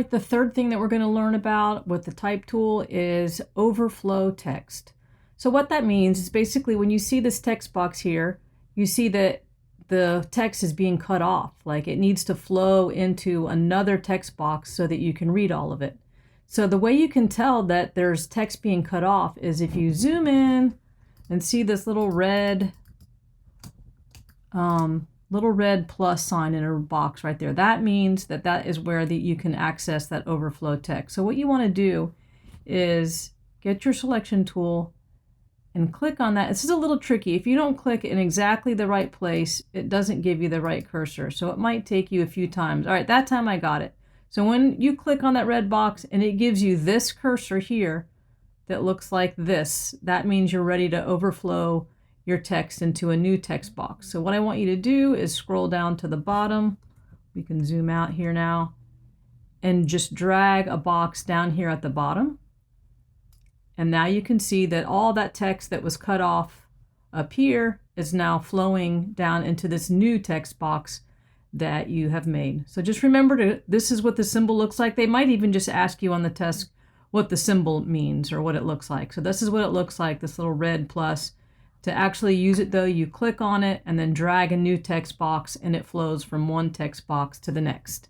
right, the third thing that we're going to learn about with the type tool is overflow text. So what that means is basically when you see this text box here, you see that the text is being cut off, like it needs to flow into another text box so that you can read all of it. So the way you can tell that there's text being cut off is if you zoom in and see this little red plus sign in a box right there. That means that that is where you can access that overflow text. So what you want to do is get your selection tool and click on that. This is a little tricky. If you don't click in exactly the right place, it doesn't give you the right cursor. So it might take you a few times. All right, that time I got it. So when you click on that red box and it gives you this cursor here that looks like this, that means you're ready to overflow your text into a new text box. So what I want you to do is scroll down to the bottom. We can zoom out here now and just drag a box down here at the bottom. And now you can see that all that text that was cut off up here is now flowing down into this new text box that you have made. So just remember this is what the symbol looks like. They might even just ask you on the test what the symbol means or what it looks like. So this is what it looks like, this little red plus. To actually use it though, you click on it and then drag a new text box and it flows from one text box to the next.